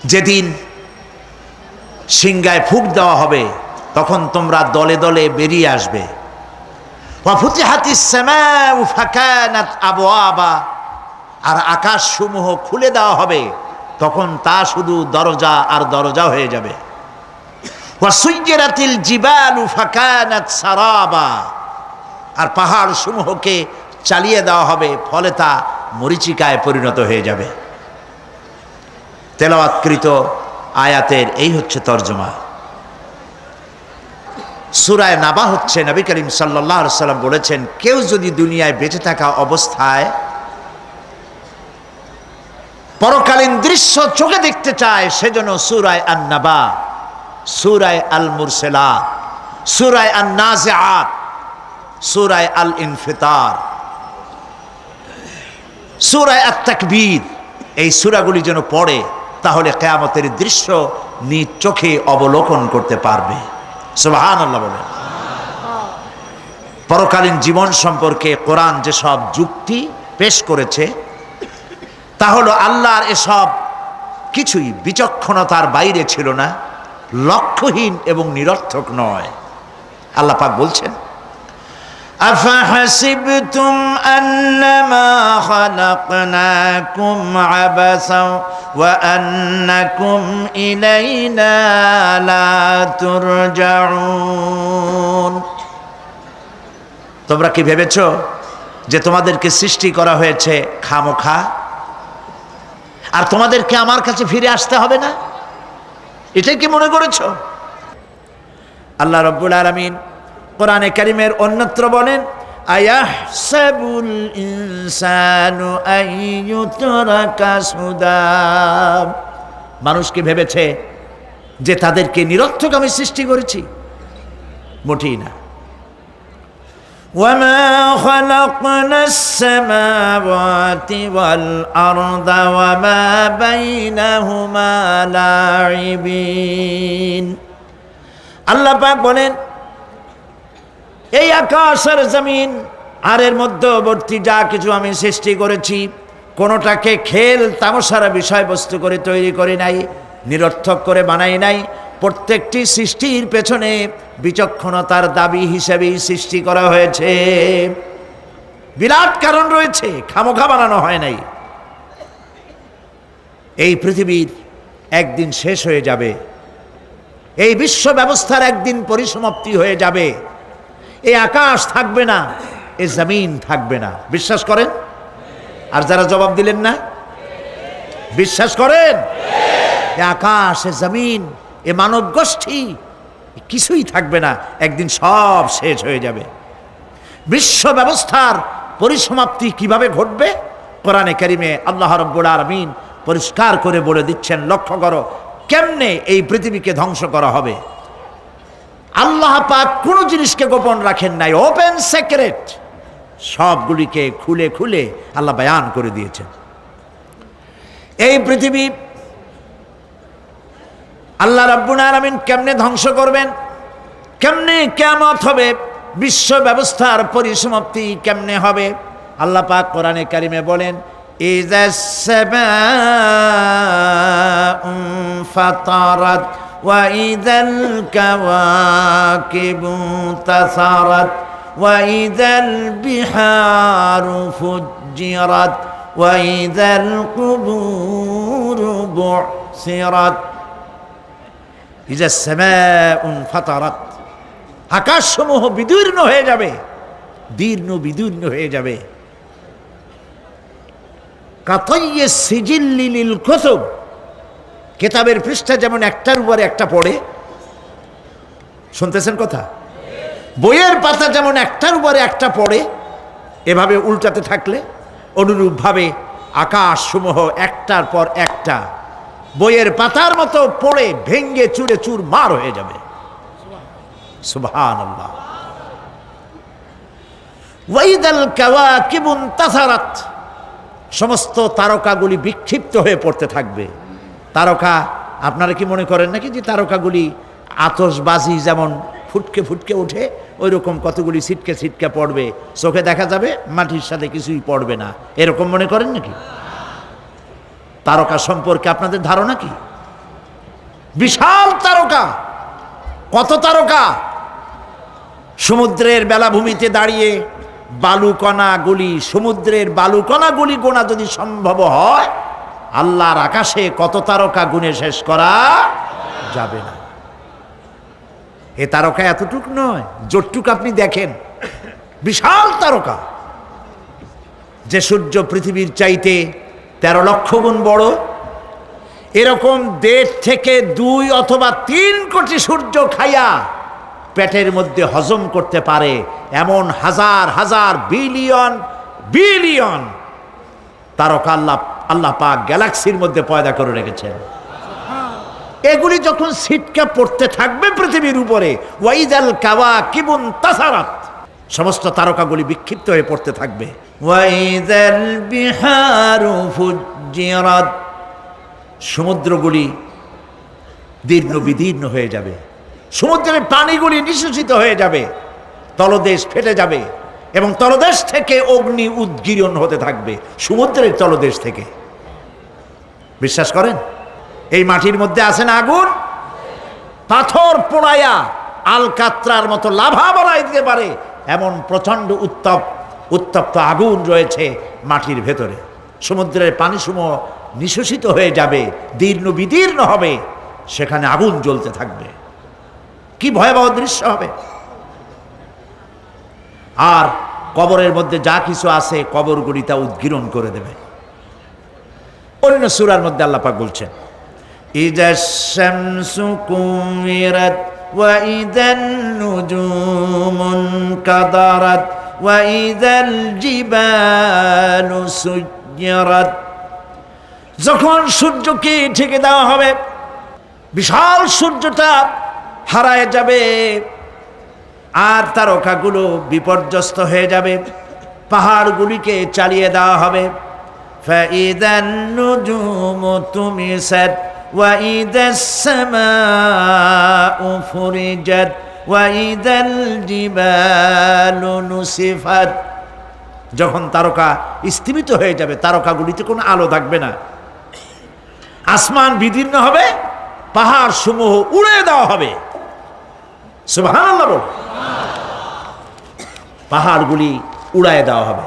যেদিন সিংহায় ফুঁক দেওয়া হবে তখন তোমরা দলে দলে বেরিয়ে আসবে। ওয়াফুতিহাতিস সামাউ ফাকানাত আবওয়াবা, আর আকাশ সমূহ খুলে দেওয়া হবে, তখন তা শুধু দরজা আর দরজা হয়ে যাবে। ওয়াসুইয়িরাতিল জিবালু ফাকানাত সারাবা, আর পাহাড় সমূহকে চালিয়ে দেওয়া হবে, ফলে তা মরীচিকায় পরিণত হয়ে যাবে। তেলাওয়াতকৃত আয়াতের এই হচ্ছে তর্জমা। সূরা নাবা হচ্ছে, নবী করিম সাল্লাল্লাহু আলাইহি সাল্লাম বলেছেন, কেউ যদি দুনিয়ায় বেঁচে থাকা অবস্থায় পরকালীন দৃশ্য চোখে দেখতে চায়, সেজন্য সূরা আন-নাবা, সূরা আল-মুরসালাত, সূরা আন-নাজিআত, সূরা আল-ইনফিতার, সূরা আত-তাকবীর, এই সূরাগুলি যেন পড়ে, তাহলে কিয়ামতের দৃশ্য নিজ চোখে অবলোকন করতে পারবে। সুবহানাল্লাহ বলেন। পরকালীন জীবন সম্পর্কে কোরআন যেসব যুক্তি পেশ করেছে, তা হলো আল্লাহর এসব কিছুই বিচক্ষণতার বাইরে ছিল না, লক্ষ্যহীন এবং নিরর্থক নয়। আল্লাহ পাক বলছেন, আফাহাসিবতুম আন্নামা খালাকনাকুম আবাসা ওয়া আন্নাকুম ইলাইনা লা তুরজাউন। তোমরা কি ভেবেছো যে তোমাদেরকে সৃষ্টি করা হয়েছে খামোখা, আর তোমাদেরকে আমার কাছে ফিরে আসতে হবে না? এটাই কি মনে করেছো? আল্লাহ রাব্বুল আলামিন কোরআনে কারীমের অন্যত্র বলেন, আয়াহসাবুল ইনসানু আইয়ুতরাকা সুদা। মানুষ কি ভেবেছে যে তাদেরকে নিরর্থক আমি সৃষ্টি করেছি? মোটেই না। ওয়ামা খালাকনাস সামাওয়াতি ওয়াল আরদা ওয়ামা বাইনাহুমা লাইবিন। আল্লাহ পাক বলেন, এই আকাশ আর জমিন আর এর মধ্যবর্তী যা কিছু আমি সৃষ্টি করেছি, কোনোটাকে খেল তামাশার বিষয়বস্তু করে তৈরি করি নাই, নিরর্থক করে বানাই নাই। প্রত্যেকটি সৃষ্টির পেছনে বিচক্ষণতার দাবি হিসেবেই সৃষ্টি করা হয়েছে। বিরাট কারণ রয়েছে, খামোখা বানানো হয় নাই। এই পৃথিবীর একদিন শেষ হয়ে যাবে, এই বিশ্ব ব্যবস্থার একদিন পরিসমাপ্তি হয়ে যাবে। এই আকাশ থাকবে না, এই জমিন থাকবে না। বিশ্বাস করেন? আর যারা জবাব দিলেন না, বিশ্বাস করেন? এই আকাশ, এ জমিন, এ মানব গোষ্ঠী কিছুই থাকবে না, একদিন সব শেষ হয়ে যাবে। বিশ্ব ব্যবস্থার পরিসমাপ্তি কিভাবে ঘটবে? কোরআনে কারিমে আল্লাহ রাব্বুল আলামিন পরিষ্কার করে বলে দিচ্ছেন। লক্ষ্য করো কেমনে এই পৃথিবীকে ধ্বংস করা হবে। আল্লাহ পাক কোনো জিনিসকে গোপন রাখেন নাই, ওপেন সিক্রেট, সবগুলিকে খুলে খুলে আল্লাহ বয়ান করে দিয়েছেন। এই পৃথিবী আল্লাহ রাব্বুল আলামিন কেমনে ধ্বংস করবেন, কেমনে কিয়ামত হবে, বিশ্ব ব্যবস্থার পরিসমাপ্তি কেমনে হবে, আল্লাহ পাক কোরআনে কারিমে বলেন, ইযাস সামাউ ফাতারাত ওয়া ইযাল কাওয়াকিবু তাসারাত ওয়া ইযাল বিহারু ফুজ্জিরাত ওয়া ইযাল কুবুরু বুসিরাত। ইযাস সামাউ ফাতারাত, আকাশসমূহ বিদীর্ণ হয়ে যাবে, দীর্ণ বিদীর্ণ হয়ে যাবে। কাতাইয়ে সিজিল্লি লিল কুতুব, কিতাবের পৃষ্ঠা যেমন একটার উপরে একটা পড়ে, শুনতেছেন কথা? বইয়ের পাতা যেমন একটার উপরে একটা পড়ে, এভাবে উল্টাতে থাকলে অনুরূপভাবে আকাশসমূহ একটার পর একটা বইয়ের পাতার মতো পড়ে ভেঙ্গে চুরে চুরমার হয়ে যাবে। সুবহানাল্লাহ। ওয়াইদাল কাওয়াকিবু তাসারাত, সমস্ত তারকাগুলি বিক্ষিপ্ত হয়ে পড়তে থাকবে। তারকা, আপনারা কি মনে করেন নাকি যে তারকাগুলি আতশবাজি যেমন ফুটকে ফুটকে ওঠে, ওই রকম কতগুলি ছিটকে ছিটকে পড়বে, চোখে দেখা যাবে, মাটির সাথে কিছুই পড়বে না, এরকম মনে করেন নাকি? তারকা সম্পর্কে আপনাদের ধারণা কি? বিশাল তারকা। কত তারকা! সমুদ্রের বেলাভূমিতে দাঁড়িয়ে বালুকণাগুলি, সমুদ্রের বালুকণাগুলি গোনা যদি সম্ভব হয়, আল্লাহর আকাশে কত তারকা গুণে শেষ করা যাবে না। এ তারকা এতটুক নয়, যতটুক আপনি দেখেন বিশাল তারকা। যে সূর্য পৃথিবীর চাইতে 13 লক্ষ গুণ বড়, এরকম 1.5 থেকে 2 অথবা 3 কোটি সূর্য খাইয়া পেটের মধ্যে হজম করতে পারে এমন হাজার হাজার বিলিয়ন বিলিয়ন তারকা আল্লাহ পাক গ্যালাক্সির মধ্যে পয়দা করে রেখেছেন। এগুলি যখন ছিটকা পড়তে থাকবে পৃথিবীর উপরে, ওয়াইদাল কাওয়াকিবুন তাসারাত, সমস্ত তারকাগুলি বিক্ষিপ্ত হয়ে পড়তে থাকবে। ওয়াইদাল বিহারু ফুজ্জিরাত, সমুদ্রগুলি দীর্ণ বিদীর্ণ হয়ে যাবে, সমুদ্রের পানিগুলি নিঃশেষিত হয়ে যাবে, তলদেশ ফেটে যাবে এবং তলদেশ থেকে অগ্নি উদ্গীরণ হতে থাকবে, সমুদ্রের তলদেশ থেকে। বিশ্বাস করেন? এই মাটির মধ্যে আছে না আগুন? পাথর পোড়াইয়া আলকাত্রার মতো লাভা বানাই দিতে পারে এমন প্রচন্ড উত্তপ্ত আগুন রয়েছে মাটির ভেতরে। সমুদ্রের পানিসমূহ নিঃশেষিত হয়ে যাবে, দীর্ণ বিদীর্ণ হবে, সেখানে আগুন জ্বলতে থাকবে। কি ভয়াবহ দৃশ্য হবে! আর কবরের মধ্যে যা কিছু আছে কবরগুলি তা উদ্গীরণ করে দেবে। অন্য সূরার মধ্যে আল্লাহ পাক বলছেন, ইযাশ শামসু কুমিরাত ওয়া ইযান নুজুমুন কাদারাত ওয়া ইযাল জিবালু সুজ্জিরাত। যখন সূর্যকে ঢেকে দেওয়া হবে, বিশাল সূর্যটা হারায় যাবে, আর তারকাগুলো বিপর্যস্ত হয়ে যাবে, পাহাড়গুলিকে চালিয়ে দেওয়া হবে। ফাইদান নুজুমু তুমিসাত ওয়া ইদাস সামাউ ফুরিজাত ওয়া ইদাল জিবালু নুসিফাত। যখন তারকা স্থিমিত হয়ে যাবে, তারকাগুলিতে কোনো আলো থাকবে না, আসমান বিদীর্ণ হবে, পাহাড় সমূহ উড়ে দেওয়া হবে। সুবহানাল্লাহ বল। পাহাড়গুলি উড়ায় দেওয়া হবে।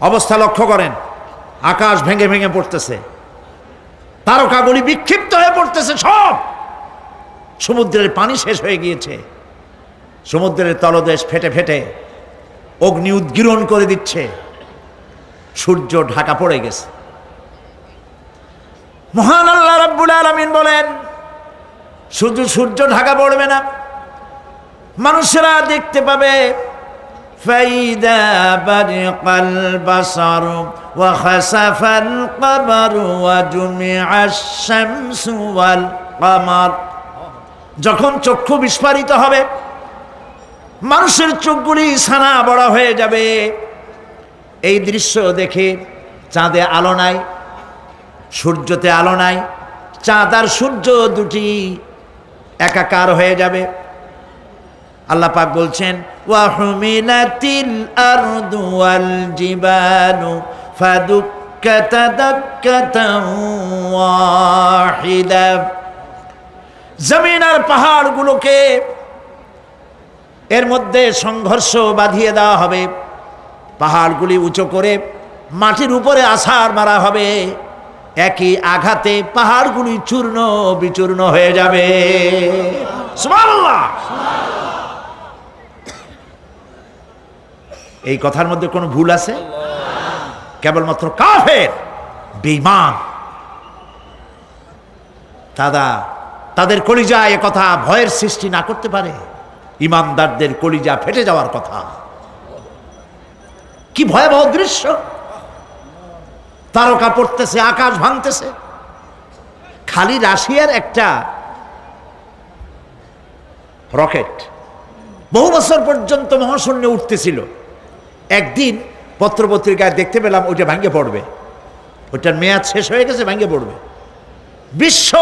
অবস্থা লক্ষ্য করেন, আকাশ ভেঙে ভেঙে পড়তেছে, তারকাগুলি বিক্ষিপ্ত হয়ে পড়তেছে, সব সমুদ্রের পানি শেষ হয়ে গিয়েছে, সমুদ্রের তলদেশ ফেটে ফেটে অগ্নি উদ্গীরণ করে দিচ্ছে, সূর্য ঢাকা পড়ে গেছে। মহান আল্লাহ রাব্বুল আলামিন বলেন, শুধু সূর্য ঢাকা পড়বে না, মানুষেরা দেখতে পাবে। ফাইদা বারিকাল বাসারু ওয়া খাসাফাল কমারু ওয়া জুমিআশ শামসু ওয়াল কমার। যখন চক্ষু বিস্ফারিত হবে, মানুষের চোখগুলি ছানা বড় হয়ে যাবে। এই দৃশ্য দেখে চাঁদে আলো নাই, সূর্যতে আলো নাই, চাঁদ আর সূর্য দুটি একাকার হয়ে যাবে। আল্লাহ পাক বলছেন, ওয়া হুমিলাতিল আরদু ওয়াল জিবালু ফাদুক্কাতা দাক্কাতান ওয়াহিদা। জমিন আর পাহাড়গুলোকে এর মধ্যে সংঘর্ষ বাঁধিয়ে দেওয়া হবে, পাহাড়গুলি উঁচু করে মাটির উপরে আছাড় মারা হবে, একই আঘাতে পাহাড়গুলি চূর্ণ বিচূর্ণ হয়ে যাবে। সুবহানাল্লাহ। এই কথার মধ্যে কোনো ভুল আছে? কেবলমাত্র কাফের, বেঈমান, তাদের কলিজায় কথা ভয়ের সৃষ্টি না করতে পারে। ইমানদারদের কলিজা ফেটে যাওয়ার কথা। কি ভয়াবহ দৃশ্য! তারকা পড়তেছে, আকাশ ভাঙতেছে। খালি রাশিয়ার একটা রকেট বহু বছর পর্যন্ত মহাশূন্যে উঠতেছিল, একদিন পত্রপত্রিকায় দেখতে পেলাম ওইটা ভাঙে পড়বে, ওইটার মেয়াদ শেষ হয়ে গেছে, ভাঙে পড়বে। বিশ্ব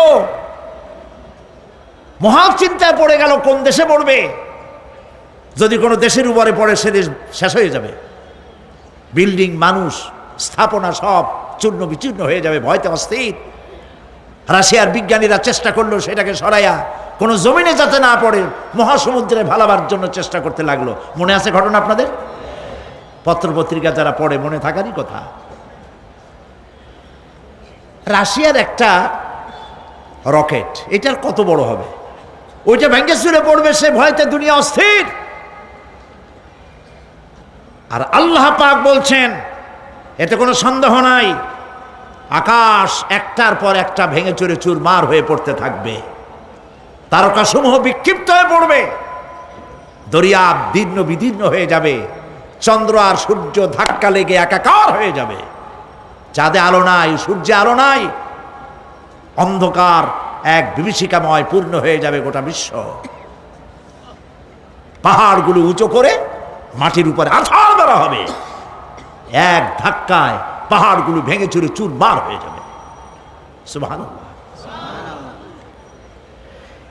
মহাচিন্তায় পড়ে গেল, কোন দেশে পড়বে? যদি কোনো দেশের উপরে পড়ে সে দেশ শেষ হয়ে যাবে, বিল্ডিং, মানুষ, স্থাপনা সব চূর্ণ বিচূর্ণ হয়ে যাবে, ভয়তে অস্থির। রাশিয়ার বিজ্ঞানীরা চেষ্টা করলো সেটাকে সরাইয়া কোনো জমিনে যাতে না পড়ে মহাসমুদ্রে ভালাবার জন্য চেষ্টা করতে লাগলো। মনে আছে ঘটনা আপনাদের? পত্রপত্রিকা যারা পড়ে মনে থাকারই কথা। রাশিয়ার একটা রকেট, এটার কত বড় হবে, ওইটা ভেঙে চুরে পড়বে, সে ভয়তে দুনিয়া অস্থির। আর আল্লাহ পাক বলছেন, এতে কোনো সন্দেহ নাই, আকাশ একটার পর একটা ভেঙে চুরে চুরমার হয়ে পড়তে থাকবে, তারকাসমূহ বিক্ষিপ্ত হয়ে পড়বে, দরিয়া দীর্ণ বিদীর্ণ হয়ে যাবে, চন্দ্র আর সূর্য ধাক্কা লেগে একাকার হয়ে যাবে, চাঁদে আলো নাই, সূর্যে আলো নাই, অন্ধকার এক বিভীষিকাময় পূর্ণ হয়ে যাবে গোটা বিশ্ব। পাহাড়গুলো উঁচু করে মাটির উপরে আছাড় মারা হবে, এক ধাক্কায় পাহাড়গুলো ভেঙে চুরে চুরমার হয়ে যাবে। সুবহানাল্লাহ।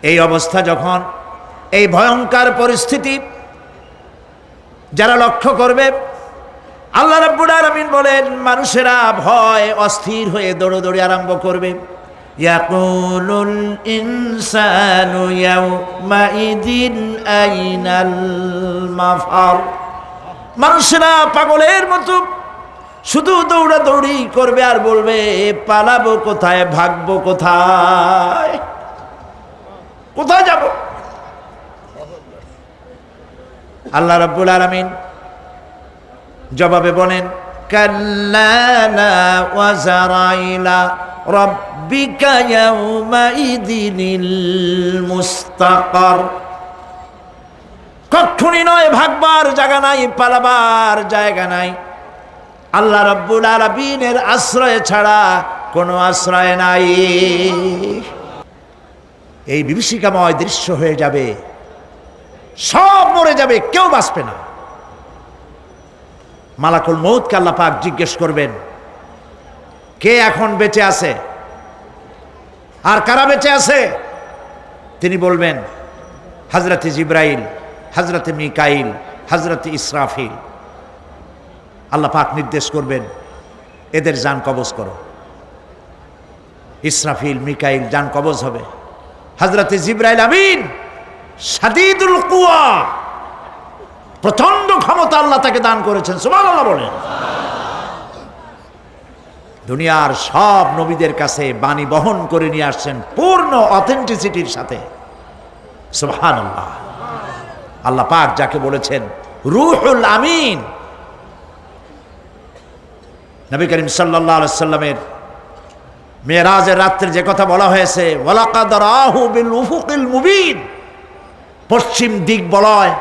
এই অবস্থা যখন, এই ভয়ঙ্কর পরিস্থিতি যারা লক্ষ্য করবে, আল্লাহ রাব্বুল আলামিন বলেন মানুষেরা ভয় অস্থির হয়ে দৌড়দৌড়ি আরম্ভ করবে। ইয়াকুলুল ইনসানু ইয়াউমাইদিন আইনাল মাফার। মানুষেরা পাগলের মতো শুধু দৌড়াদৌড়ি করবে আর বলবে পালাবো কোথায়, ভাগবো কোথায়, কোথায় যাব? আল্লাহ রাব্বুল আলামিন জবাবে বলেন কাল্লা লা ওয়াজারা ইলা রাব্বিকা ইয়াউমাইদিনিল মুস্তাকার। কখনই নয়, ভাগবার জায়গা নাই, পালাবার জায়গা নাই, আল্লাহ রাব্বুল আলামিনের আশ্রয় ছাড়া কোনো আশ্রয় নাই। এই বিভীষিকাময় দৃশ্য হয়ে যাবে, সব মরে যাবে, কেউ বাঁচবে না। মালাকুল মউতকে আল্লাহ পাক জিজ্ঞেস করবেন কে এখন বেঁচে আছে আর কারা বেঁচে আছে? তিনি বলবেন হযরতে জিবরাইল, হযরতে মিকাইল, হযরতে ইসরাফিল। আল্লাহ পাক নির্দেশ করবেন এদের জান কবজ করো। ইসরাফিল, মিকাইল জান কবজ হবে। হযরতে জিবরাইল আমিন শাদীদুল কুওয়া, প্রচন্ড ক্ষমতা আল্লাহ তাকে দান করেছেন, সুবহানাল্লাহ বলেন। দুনিয়ার সব নবীদের কাছে বাণী বহন করে নিয়ে আসছেন পূর্ণ অথেন্টিসিটির সাথে, সুবহানাল্লাহ। আল্লাহ পাক যাকে বলেছেন রূহুল আমিন, নবী করিম সাল্লাল্লাহু আলাইহি ওয়াসাল্লামের মেরাজের রাত্রে যে কথা বলা হয়েছে ওয়ালাকাদ রাহু বিল উফুকিল মুবিন, পশ্চিম দিক বলয়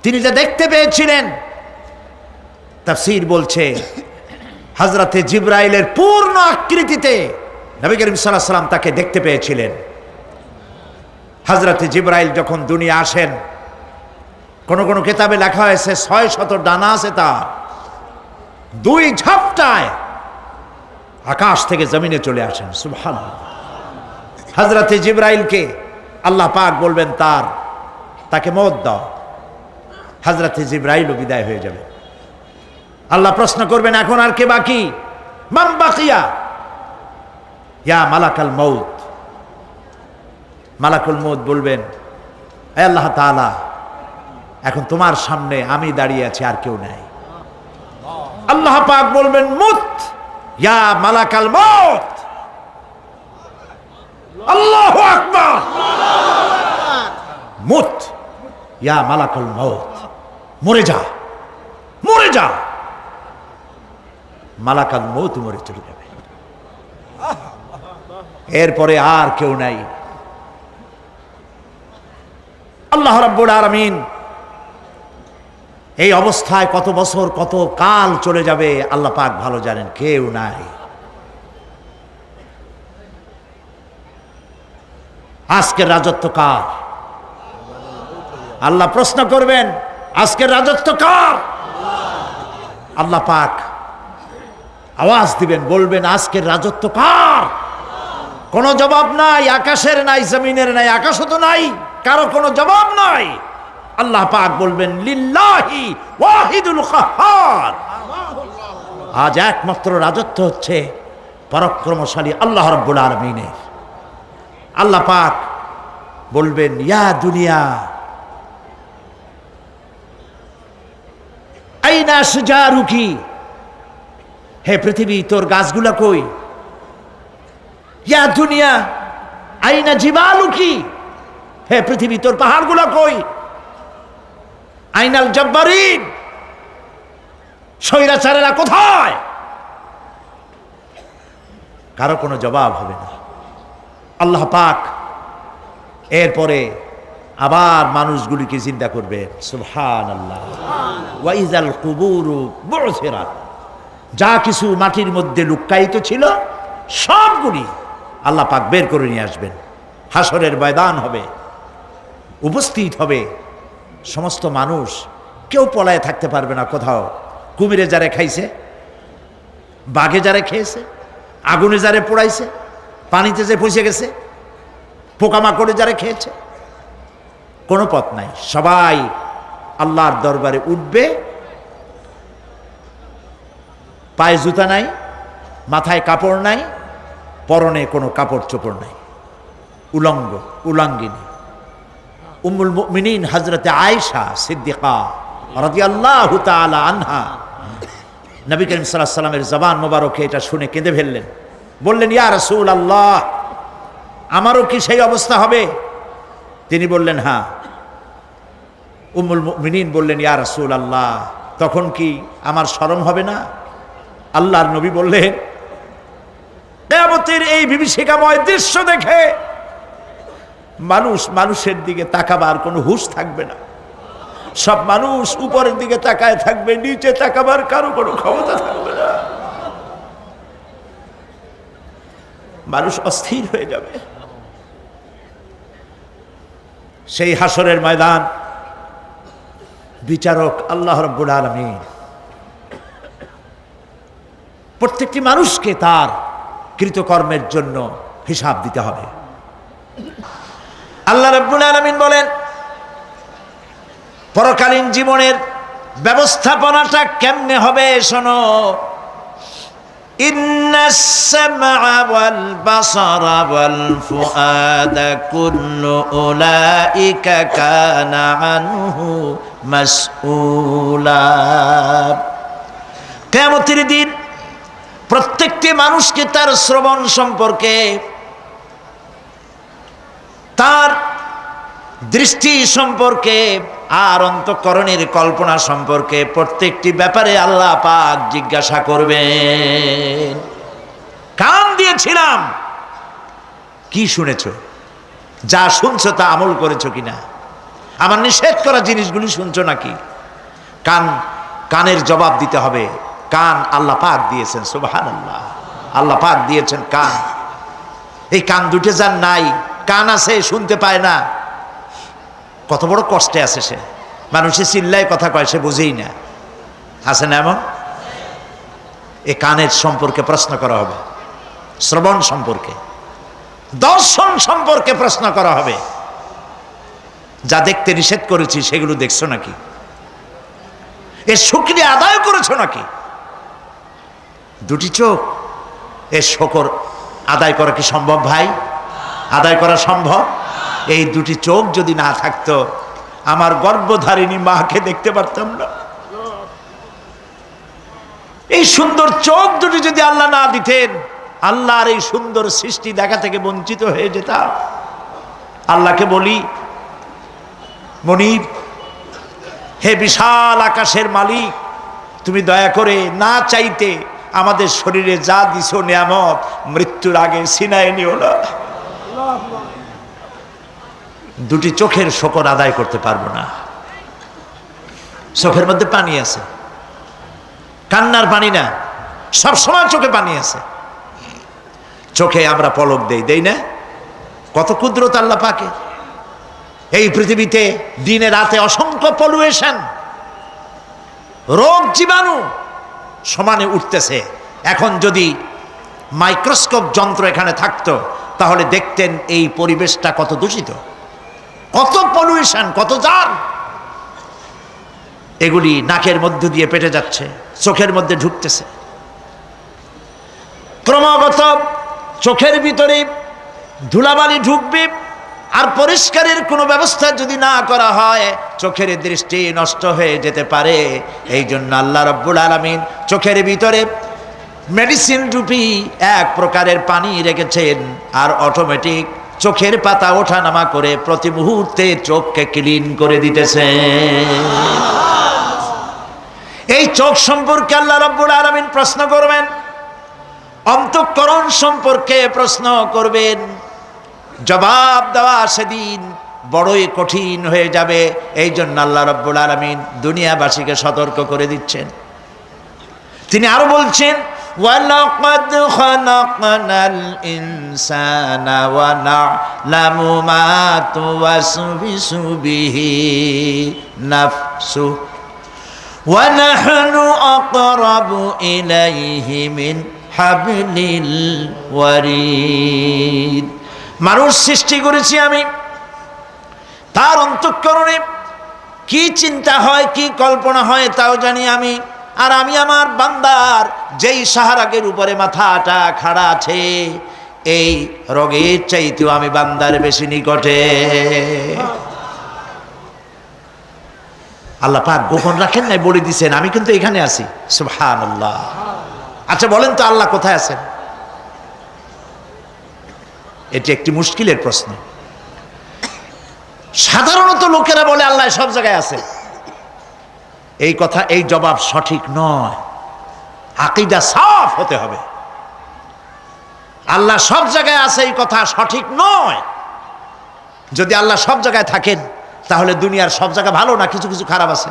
তিনি যা দেখতে পেয়েছিলেন, তাফসীর বলছে হযরতে জিবরাইলের পূর্ণ আকৃতিতে নবী করিম সাল্লাল্লাহু আলাইহি ওয়াসাল্লাম তাকে দেখতে পেয়েছিলেন। হযরতে জিবরাইল যখন দুনিয়া আসেন, কোন কোন কিতাবে লেখা হয়েছে 600 ডানা আছে তার, দুই ঝাপটায় আকাশ থেকে জমিনে চলে আসেন, সুবহানাল্লাহ। হযরতে জিবরাইলকে আল্লাহ পাক বলবেন তাকে মওত দাও, হযরতে জিবরাইলও বিদায় হয়ে যাবে। আল্লাহ প্রশ্ন করবেন এখন আর কে বাকি? মান বাকিয়া ইয়া মালাকাল মউত। মালাকুল মউত বলবেন হে আল্লাহ তাআলা, এখন তোমার সামনে আমি দাঁড়িয়ে আছি, আর কেউ নাই। আল্লাহ পাক বলবেন মুত ইয়া মালাকাল মউত। আল্লাহু আকবার। মুত ইয়া মালাকুল মউত, মরে যা, মরে যা। মালাকাল মউত মরে চলে যাবে, এরপরে আর কেউ নাই। আল্লাহ রাব্বুল আলামিন এই অবস্থায় কত বছর কত কাল চলে যাবে আল্লাহ পাক ভালো জানেন, কেউ নাই। আজকের রাজত্ব কার? আল্লাহ প্রশ্ন করবেন আজকের রাজত্ব কার? আল্লাহ পাক আওয়াজ দিবেন, বলবেন আজকের রাজত্ব কার? কোনো জবাব নাই, আকাশের নাই, জমিনের নাই, আকাশও তো নাই, কারো কোনো জবাব নাই। আল্লাহ পাক বলবেন লিল্লাহি ওয়াহিদুল কাহ্হার। আজ একমাত্র রাজত্ব হচ্ছে পরাক্রমশালী আল্লাহ রাব্বুল আলামিনের। আল্লাহ পাক বলবেন, ইয়া দুনিয়া আইনা শুজারুকি, হে পৃথিবী তোর গাছগুলা কই? ইয়া দুনিয়া আইনা জিবালুকি, হে পৃথিবী তোর পাহাড়গুলা কই? আইনাল জব্বারিন, স্বৈরাচারেরা কোথায়? কারো কোনো জবাব হবে না। আল্লাহ পাক এরপরে আবার মানুষগুলিকে চিন্তা করবে, সুবহানাল্লাহ, ওয়া ইযাল কুবুরু বু'সিরাত, যা কিছু মাটির মধ্যে লুক্কায়িত ছিল সবগুলি আল্লাহ পাক বের করে নিয়ে আসবেন। হাসরের ময়দান হবে, উপস্থিত হবে সমস্ত মানুষ, কেউ পলায়ে থাকতে পারবে না কোথাও। কুমিরে যারে খাইছে, বাঘে যারে খেয়েছে, আগুনে যারে পোড়াইছে, পানিতে যে পচে গেছে, পোকামাকড়ে যারা খেয়েছে, কোনো পথ নাই। সবাই আল্লাহর দরবারে উঠবে, পায়ে জুতা নাই, মাথায় কাপড় নাই, পরনে কোনো কাপড় চোপড় নাই, উলঙ্গ উলাঙ্গিনী। উম্মুল মুমিনিন হযরতে আয়েশা সিদ্দিকা রাদিয়াল্লাহু তাআলা আনহা, নবী করিম সাল্লাল্লাহু আলাইহি ওয়াসাল্লামের জবান মোবারকে এটা শুনে কেঁদে ফেললেন। বললেন, ইয়া রাসূলুল্লাহ, আমারও কি সেই অবস্থা হবে? তিনি বললেন, হ্যাঁ। উম্মুল মুমিনিন বললেন, ইয়া রাসূলুল্লাহ, তখন কি আমার শরম হবে না? আল্লাহর নবী বললেন, কিয়ামতের এই বিভীষিকাময় দৃশ্য দেখে মানুষের দিকে তাকাবার কোনো হুঁশ থাকবে না। সব মানুষ উপরের দিকে তাকায় থাকবে, নিচে তাকাবার কারো কোনো ক্ষমতা থাকবে না। মানুষ অস্থির হয়ে যাবে। সেই হাসরের ময়দান, বিচারক আল্লাহ রাব্বুল আলামিন প্রত্যেকটি মানুষকে তার কৃতকর্মের জন্য হিসাব দিতে হবে। আল্লাহ রাব্বুল আলামিন বলেন, পরকালীন জীবনের ব্যবস্থাপনাটা কেমনে হবে শোনো। ইন্নাস সামআ ওয়াল বাসারা ওয়াল ফুআদা কুল্লু উলাইকা কানা আনহু মাসউলা। কিয়ামতের দিন প্রত্যেকটি মানুষকে তার শ্রবণ সম্পর্কে, তার দৃষ্টি সম্পর্কে, আর অন্তঃকরণের কল্পনা সম্পর্কে প্রত্যেকটি ব্যাপারে আল্লাহ পাক জিজ্ঞাসা করবেন। কান দিয়েছিলাম, কি শুনেছ? যা শুনছো তা আমল করেছো কিনা? আমার নিষেধ করা জিনিসগুলি শুনছো নাকি? কানের জবাব দিতে হবে। কান আল্লাহ পাক দিয়েছেন, সুবহানাল্লাহ, আল্লাহ পাক দিয়েছেন কান। এই কান দুটো যার নাই, কান আছে শুনতে পায় না, কত বড় কষ্টে আছে সে। মানুষে চিল্লায় কথা কয়, সে বুঝেই না। আছে না এমন? এই কানের সম্পর্কে প্রশ্ন করা হবে, শ্রবণ সম্পর্কে, দর্শন সম্পর্কে প্রশ্ন করা হবে। যা দেখতে নিষেধ করেছি সেগুলো দেখছো নাকি? এর শুকরিয়া আদায় করেছো নাকি? দুটি চোখ, এর শকর আদায় করা কি সম্ভব ভাই? আদায় করা সম্ভব? এই দুটি চোখ যদি না থাকতো, আমার গর্ভধারিণী মাকে দেখতে পারতাম না। এই সুন্দর চোখ দুটি যদি আল্লাহ না দিতেন, আল্লাহর এই সুন্দর সৃষ্টি দেখা থেকে বঞ্চিত হয়ে যেতাম। আল্লাহকে বলি, মনিব, হে বিশাল আকাশের মালিক, তুমি দয়া করে না চাইতে আমাদের শরীরে যা দিছো নিয়ামত, মৃত্যুর আগে ছিনায় নিও না। দুটি চোখের শকর আদায় করতে পারবো না। চোখের মধ্যে পানি আছে, কান্নার পানি না, সবসময় চোখে পানি আছে। চোখে আমরা পলক দেই না? কত কুদরত আল্লাহ পাকে। এই পৃথিবীতে দিনে রাতে অসংখ্য পলুয়েশন, রোগ জীবাণু সমানে উঠতেছে। এখন যদি মাইক্রোস্কোপ যন্ত্র এখানে থাকতো, তাহলে দেখতেন এই পরিবেশটা কত দূষিত, কত পলিউশন, কত জার। এগুলি নাকের মধ্য দিয়ে পেটে যাচ্ছে, চোখের মধ্যে ঢুকতেছে। ক্রমাগত চোখের ভিতরে ধুলাবালি ঢুকবে, আর পরিষ্কারের কোনো ব্যবস্থা যদি না করা হয় চোখের দৃষ্টি নষ্ট হয়ে যেতে পারে। এই জন্য আল্লাহ রাব্বুল আলামিন চোখের ভিতরে মেডিসিন রূপী এক প্রকারের পানি রেখেছেন, আর অটোমেটিক চোখের পাতা ওঠানামা করে প্রতি মুহূর্তে চোখকে ক্লিন করে দিতেছে। এই চোখ সম্পর্কে আল্লাহ রাব্বুল আলামিন প্রশ্ন করবেন, অন্তঃকরণ সম্পর্কে প্রশ্ন করবেন। জবাব দেওয়া সেদিন বড়ই কঠিন হয়ে যাবে। এই জন্য আল্লাহ রাব্বুল আলামিন দুনিয়াবাসীকে সতর্ক করে দিচ্ছেন। তিনি আরো বলছেন, ওয়ালাকাদ খালাকনাল ইনসানা ওয়া না'লামু মা তুওয়াসবিসু বিহি নাফসু ওয়া নাহনু আকরাবু ইলাইহি মিন হাবলিল ওয়ারিদ। মানুষ সৃষ্টি করেছি আমি, তার অন্তঃকরণে কি চিন্তা হয়, কি কল্পনা হয় তাও জানি আমি। আর আমি আমার বান্দার যেই সাহারাগের উপরে মাথাটা খাড়া আছে, এই রোগের চাইতেও আমি বান্দার বেশি নিকটে। আল্লাহ পাক গোপন রাখেন নাই, বলে দিছেন আমি কিন্তু এখানে আছি। সুবহানাল্লাহ। আচ্ছা বলেন তো আল্লাহ কোথায় আছেন? এটি একটি মুশকিলের প্রশ্ন। সাধারণত লোকেরা বলে আল্লাহ সব জায়গায় আছে। এই কথা, এই জবাব সঠিক নয়। আকীদা সাফ হতে হবে। আল্লাহ সব জায়গায় আছে এই কথা সঠিক নয়। যদি আল্লাহ সব জায়গায় থাকেন তাহলে দুনিয়ার সব জায়গা ভালো না, কিছু কিছু খারাপ আছে।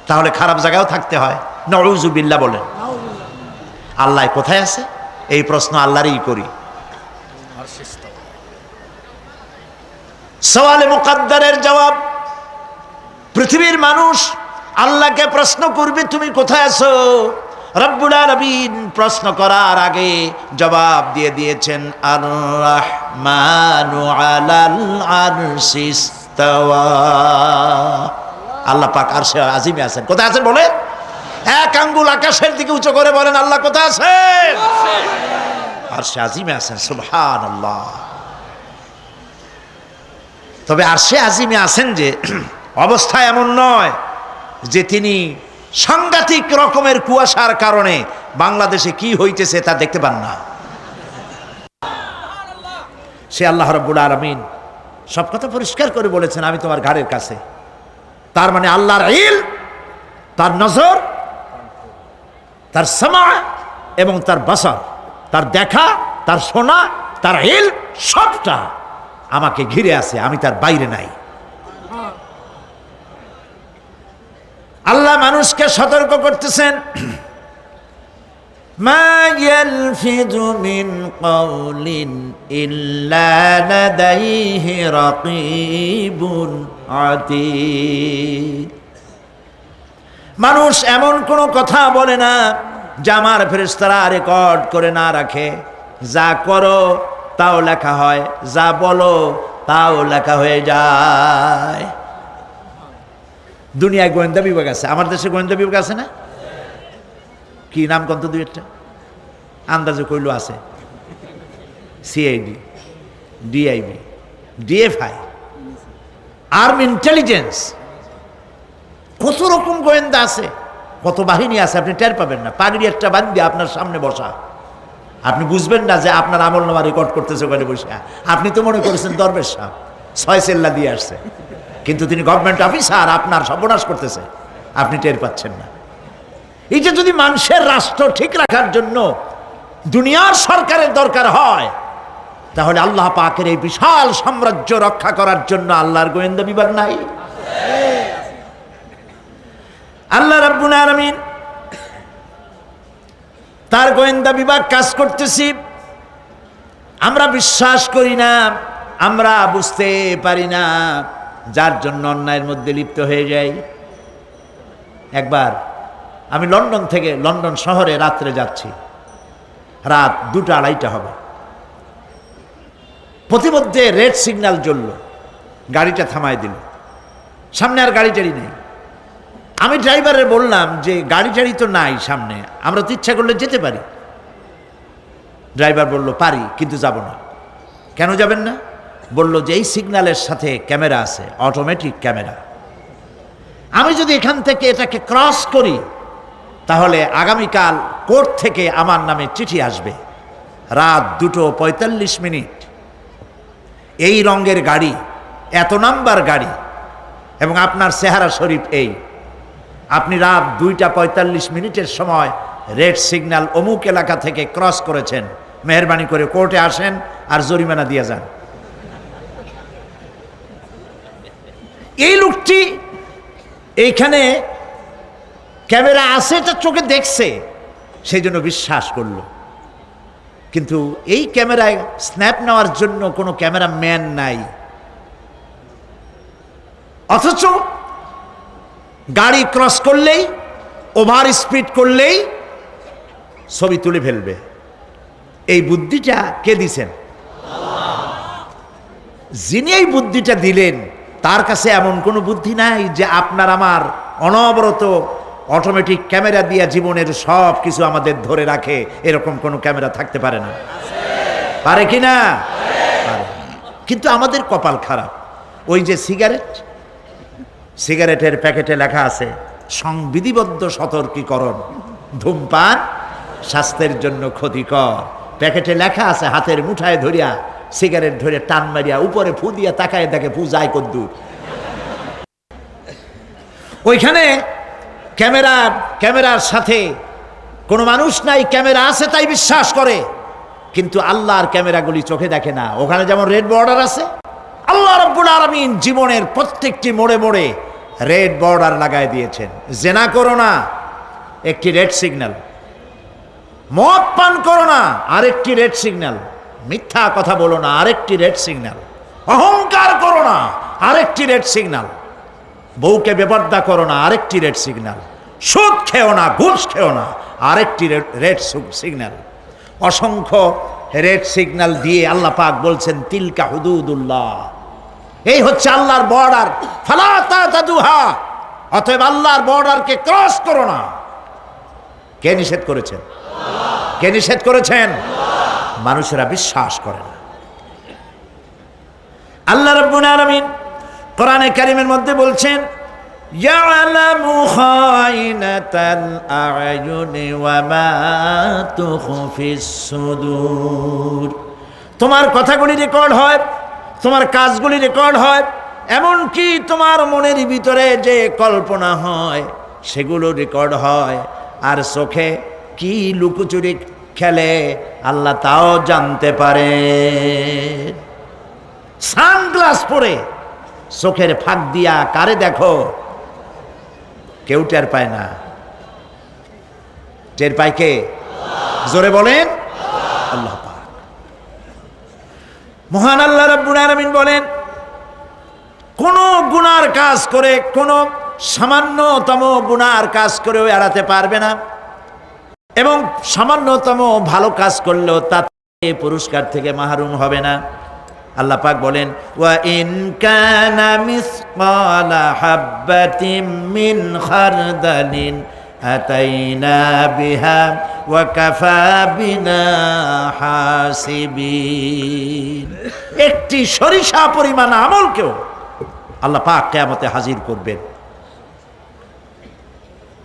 তাহলে খারাপ জায়গায়ও থাকতে হয়। নাউযুবিল্লাহ বলেন। আল্লাহ কোথায় আছে এই প্রশ্ন আল্লাহরই করি। সওয়ালে মুকাদ্দারের জবাব, পৃথিবীর মানুষ আল্লাহকে প্রশ্ন করবে তুমি কোথায় আছো। রব্বুল আলামিন প্রশ্ন করার আগে জবাব দিয়ে দিয়েছেন, আর রাহমানু আলাল আরশিস ইস্তাওয়া। আল্লাহ পাক আরশে আজিমে আছেন। কোথায় আছেন বলে? এক আঙ্গুল আকাশের দিকে উঁচু করে বলেন আল্লাহ কোথায় আছেন? আরশে আজিমে আছেন। সুবহানাল্লাহ। তবে আরশে আজিমে আছেন যে অবস্থা এমন নয় যে তিনি সাংঘাতিক রকমের কুয়াশার কারণে বাংলাদেশে কি হইতেছে তা দেখতে পান না। সে আল্লাহ রাব্বুল আলামিন সব কথা পরিষ্কার করে বলেছেন আমি তোমার ঘাড়ের কাছে। তার মানে আল্লাহর ইলম, তার নজর, তার সামা এবং তার বাসার, তার দেখা, তার শোনা, তার ইলম সবটা আমাকে ঘিরে আছে, আমি তার বাইরে নাই। আল্লাহ মানুষকে সতর্ক করতেছেন, মা ইয়ালফিযু মিন কাওলিন ইল্লা লাদাইহি রাকীবুন আতীদ। মানুষ এমন কোনো কথা বলে না যা আমার ফেরেশতারা রেকর্ড করে না রাখে। যা করো তাও লেখা হয়, যা বলো তাও লেখা হয়ে যায়। দুনিয়ায় গোয়েন্দা বিভাগ আছে, আমার দেশে গোয়েন্দা বিভাগ আছে না? কি নাম কত দুই একটা আন্দাজে কইলো আছে। CID, DIB, DFI, army intelligence, কত রকম গোয়েন্দা আছে, কত বাহিনী আছে আপনি টের পাবেন না। পাগড়ি একটা বান্ধি আপনার সামনে বসা, আপনি বুঝবেন না যে আপনার আমলনামা রেকর্ড করতেছে ওখানে বসে। আপনি তো মনে করেছেন দরবেশ সাহেব 6 সেল্লা দিয়ে আসছে, কিন্তু তিনি গভর্নমেন্ট অফিসার, আপনার সর্বনাশ করতেছে, আপনি টের পাচ্ছেন না। এটা যদি মানুষের রাষ্ট্র ঠিক রাখার জন্য দুনিয়ার সরকারের দরকার হয়, তাহলে আল্লাহ পাকের এই বিশাল সাম্রাজ্য রক্ষা করার জন্য আল্লাহর গোয়েন্দা বিভাগ নাই? আল্লাহ রাব্বুল আলামিন তার গোয়েন্দা বিভাগ কাজ করতেছি, আমরা বিশ্বাস করি না, আমরা বুঝতে পারি না, যার জন্য অন্যায়ের মধ্যে লিপ্ত হয়ে যাই। একবার আমি লন্ডন থেকে, লন্ডন শহরে রাত্রে যাচ্ছি, রাত 2টা-2:30 হবে। প্রতিমধ্যে রেড সিগন্যাল জ্বলল, গাড়িটা থামায় দিল, সামনে আর গাড়ি টাড়ি নেই। আমি ড্রাইভারের বললাম যে গাড়ি টাড়ি তো নাই সামনে, আমরা তো ইচ্ছা করলে যেতে পারি। ড্রাইভার বলল পারি, কিন্তু যাব না। কেন যাবেন না? বলল যে এই সিগন্যালের সাথে ক্যামেরা আছে, অটোমেটিক ক্যামেরা। আমি যদি এখান থেকে এটাকে ক্রস করি তাহলে আগামীকাল কোর্ট থেকে আমার নামে চিঠি আসবে। রাত 2:45, এই রঙের গাড়ি, এত নাম্বার গাড়ি, এবং আপনার চেহারা শরীফ এই, আপনি রাত 2:45 সময় রেড সিগন্যাল অমুক এলাকা থেকে ক্রস করেছেন, মেহরবানি করে কোর্টে আসেন আর জরিমানা দিয়ে যান। এই লোকটি এইখানে ক্যামেরা আছে, এটা চোখে দেখছে, সেই জন্য বিশ্বাস করলো। কিন্তু এই ক্যামেরায় স্ন্যাপ নেওয়ার জন্য কোনো ক্যামেরাম্যান নাই, অথচ গাড়ি ক্রস করলেই, ওভার স্পিড করলেই ছবি তুলে ফেলবে। এই বুদ্ধিটা কে দিছেন? যিনি এই বুদ্ধিটা দিলেন তার কাছে এমন কোনো বুদ্ধি নাই যে আপনার আমার অনবরত অটোমেটিক ক্যামেরা দিয়ে জীবনের সব কিছু আমাদের ধরে রাখে, এরকম কোনো ক্যামেরা থাকতে পারে না। পারে কি না? পারে। কিন্তু আমাদের কপাল খারাপ। ওই যে সিগারেটের প্যাকেটে লেখা আছে সংবিধিবদ্ধ সতর্কীকরণ, ধূমপান স্বাস্থ্যের জন্য ক্ষতিকর। প্যাকেটে লেখা আছে, হাতের মুঠায় ধরিয়া সিগারেট ধরে টান মারিয়া উপরে ফু দিয়া তাকায় দেখে ফু যায় কদ্দূর। ওইখানে ক্যামেরার সাথে কোনো মানুষ নাই, ক্যামেরা আছে তাই বিশ্বাস করে, কিন্তু আল্লাহর ক্যামেরাগুলি চোখে দেখে না। ওখানে যেমন রেড বর্ডার আছে, আল্লাহ রাব্বুল আলামিন জীবনের প্রত্যেকটি মোড়ে মোড়ে রেড বর্ডার লাগায় দিয়েছেন। জেনা করো না, একটি রেড সিগন্যাল। মদ পান করো না, আরেকটি রেড সিগন্যাল। মিথ্যা কথা বলো না, আরেকটি রেড সিগন্যাল। অহংকার করো না, আরেকটি রেড সিগন্যাল। বউকে বেপর্দা করো না, আরেকটি রেড সিগন্যাল। সুদ খেও না, ঘুষ খেও না, আরেকটি রেড সিগন্যাল। অসংখ্য রেড সিগন্যাল দিয়ে আল্লাহ পাক বলছেন তিলকা হুদুদুল্লাহ, এই হচ্ছে আল্লাহর বর্ডার, ফালা তাতাদুহা, অতএব আল্লাহর বর্ডারকে ক্রস করো না। কে নিষেধ করেছেন? কে নিষেধ করেছেন? মানুষেরা বিশ্বাস করে না। আল্লাহ রাব্বুল আলামিন কোরআনে কারীমের মধ্যে বলছেন ইয়ালামু খায়িনাতাল আ'য়ুনি ওয়া মা তুখফিস সুদূর। তোমার কথাগুলি রেকর্ড হয়, তোমার কাজগুলি রেকর্ড হয়, এমনকি তোমার মনের ভিতরে যে কল্পনা হয় সেগুলো রেকর্ড হয়। আর চোখে কি লুকোচুরি খেলে আল্লাহ তাও জানতে পারে। সানগ্লাস পরে চোখের ফাঁক দিয়া কারে দেখো, কেউ টের পায় না। টের পায় কে? জোরে বলেন আল্লাহ পাক। মহান আল্লাহ রাব্বুল আলামিন বলেন কোন গুনার কাজ করে, কোন সামান্যতম গুনার কাজ করেও এড়াতে পারবে না, এবং সামান্যতম ভালো কাজ করলেও তাতে পুরস্কার থেকে মাহরুম হবে না। আল্লাহ পাক বলেন ওয়া ইন কানা মিসকালা হাববাতিন মিন খারদালিন আতাইনা বিহা ওয়া কাফা বিনা হাসিবিন। একটি সরিষা পরিমাণ আমলকেও আল্লাহ পাক কিয়ামতে হাজির করবেন।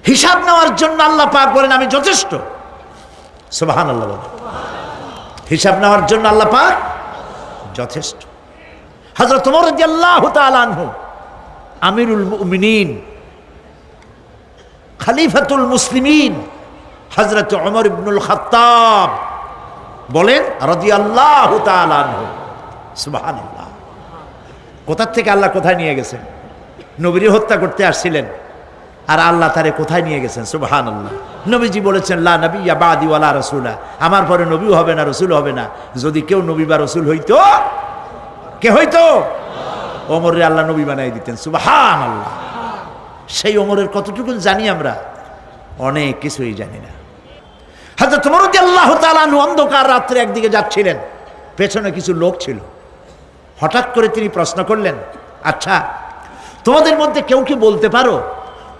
হিসাব নেওয়ার জন্য আল্লাহ পাক বলেন আমি যথেষ্ট। সুবহানাল্লাহ বলেন। হিসাব নেওয়ার জন্য আল্লাহ পাক যথেষ্ট। হযরত ওমর রাদিয়াল্লাহু তাআলা আনহু আমিরুল মুমিনিন, খলিফাতুল মুসলিমিন হযরত ওমর ইবনুল খাত্তাব বলেন রাদিয়াল্লাহু তাআলা আনহু। সুবহানাল্লাহ। কোথা থেকে আল্লাহ কোথায় নিয়ে গেছেন? নবীর হত্যা করতে আসছিলেন, আর আল্লাহ তারে কোথায় নিয়ে গেছেন? সুবহানাল্লাহ। নবীজি বলেছেন লা নবিয়্যা বাদি ওয়ালা রাসূলা, আমার পরে নবীও হবে না, রাসূল হবে না। যদি কেউ নবী বা রাসূল হইতো, কে হইতো? ওমরে আল্লাহ নবী বানাই দিতেন। সুবহানাল্লাহ। সেই ওমরের কতটুকু জানি আমরা? অনেক কিছুই জানি না। হযরত ওমর রাদিয়াল্লাহু তাআলা আনহু অন্ধকার রাত্রে একদিকে যাচ্ছিলেন, পেছনে কিছু লোক ছিল। হঠাৎ করে তিনি প্রশ্ন করলেন, আচ্ছা তোমাদের মধ্যে কেউ কি বলতে পারো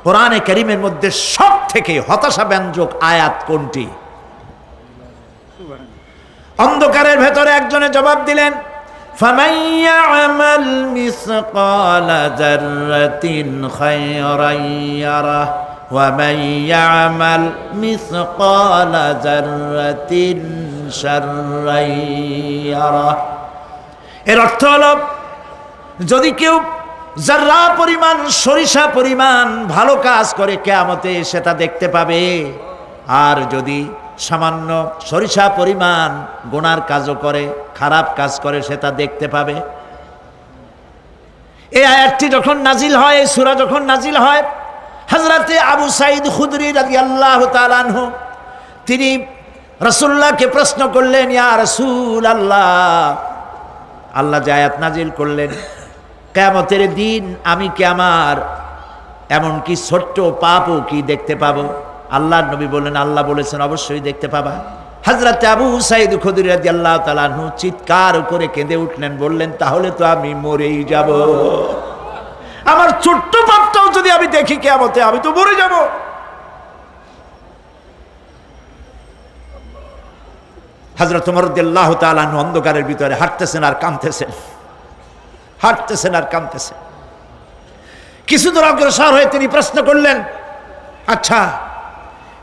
কোরআনে কারীমের মধ্যে সব থেকে হতাশাব্যঞ্জক আয়াত কোনটি? অন্ধকারের ভেতরে একজনে জবাব দিলেন, ফামান ইয়ামাল মিসকালা যাররাতিন খায়রান ইয়ারাহ ওয়া মান ইয়ামাল মিসকালা যাররাতিন শাররান ইয়ারাহ। এর অর্থ হলো, যদি কেউ যার্রা পরিমাণ, সরিষা পরিমাণ ভালো কাজ করে কিয়ামতে সেটা দেখতে পাবে, আর যদি সামান্য সরিষা পরিমাণ গুনার কাজও করে, খারাপ কাজ করে, সেটা দেখতে পাবে। এই আয়াতটি যখন নাজিল হয়, এই সূরা যখন নাজিল হয়, হযরতে আবু সাঈদ খুদরি রাদিয়াল্লাহু তাআলা আনহু তিনি রাসূলুল্লাহকে প্রশ্ন করলেন, ইয়া রাসূলুল্লাহ, আল্লাহ যে আয়াত নাজিল করলেন, কিয়ামতের দিন আমি কি আমার এমনকি ছোট্ট পাপও কি দেখতে পাবো? আল্লাহর নবী বললেন, আল্লাহ বলেছেন অবশ্যই দেখতে পাবা। হযরত আবু সাঈদ খুদরি রাদিয়াল্লাহু তাআলা আনহু চিৎকার করে কেঁদে উঠলেন, বললেন, তাহলে তো আমি মরেই যাব। আমার ছোট্ট পাপটাও যদি আমি দেখি কিয়ামতে, আমি তো মরে যাব। হযরত ওমর রাদিয়াল্লাহু তাআলা আনহু অন্ধকারের ভিতরে হাঁটতেছেন আর কাঁদতেছেন, হাঁটতেছেন আর কাঁদতেছেন। কিছু দূর অগ্রসর হয়ে তিনি প্রশ্ন করলেন, আচ্ছা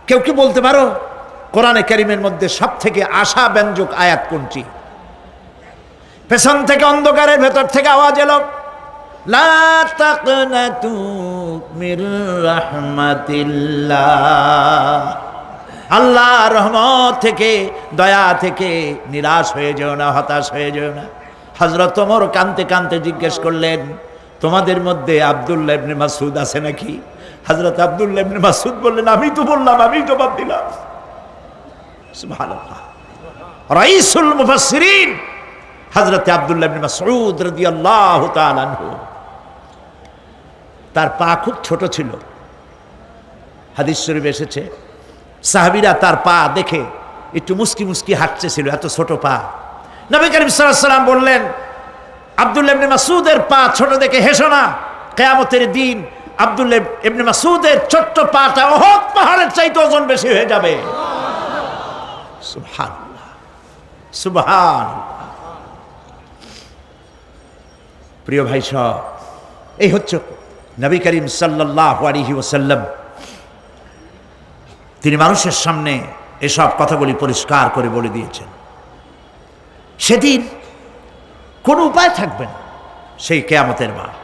কেউ কি বলতে পারো কোরআনে কারীমের মধ্যে সব থেকে আশা ব্যঞ্জক আয়াত কোনটি? পেছন থেকে অন্ধকারের ভেতর থেকে আওয়াজ এলো, লা তাকনাতু মির রাহমাতিল্লাহ, আল্লাহর রহমত থেকে, দয়া থেকে নিরাশ হয়ে যেও না, হতাশ হয়ে যেও না। হযরত ওমর কাঁদতে কাঁদতে জিজ্ঞেস করলেন, তোমাদের মধ্যে আব্দুল্লাহ ইবনে মাসউদ আছে নাকি? হযরত আব্দুল্লাহ ইবনে মাসউদ বললেন, আমি তো বললাম, আমি জবাব দিলাম। সুবহানাল্লাহ। রাইসুল মুফাসসিরিন হযরত আব্দুল্লাহ ইবনে মাসউদ রাদিয়াল্লাহু তাআলা আনহু, তার পা খুব ছোট ছিল। হাদিস শরীফে এসেছে, সাহাবীরা তার পা দেখে একটু মুস্কি মুস্কি হাঁটতেছিল, এত ছোট পা। নবী করিম সাল্লাল্লাহু আলাইহি ওয়াসাল্লাম বললেন, আব্দুল্লাহ ইবনে মাসউদের পা ছোট দেখে হেসো না, কিয়ামতের দিন আব্দুল্লাহ ইবনে মাসউদের ছোট্ট পাটা উহুদ পাহাড়ের চাইতে ওজন বেশি হয়ে যাবে। সুবহানাল্লাহ, সুবহানাল্লাহ। প্রিয় ভাই সব, এই হচ্ছে নবী করিম সাল্লাল্লাহু আলাইহি ওয়াসাল্লাম। তিনি মানুষের সামনে এসব কথাগুলি পরিষ্কার করে বলে দিয়েছেন। সেদিন কোনো উপায় থাকবে না, সেই কিয়ামতের মাঠ।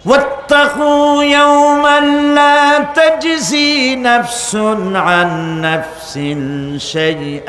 واتقوا يوما لا تجزي نفس عن نفس شيئا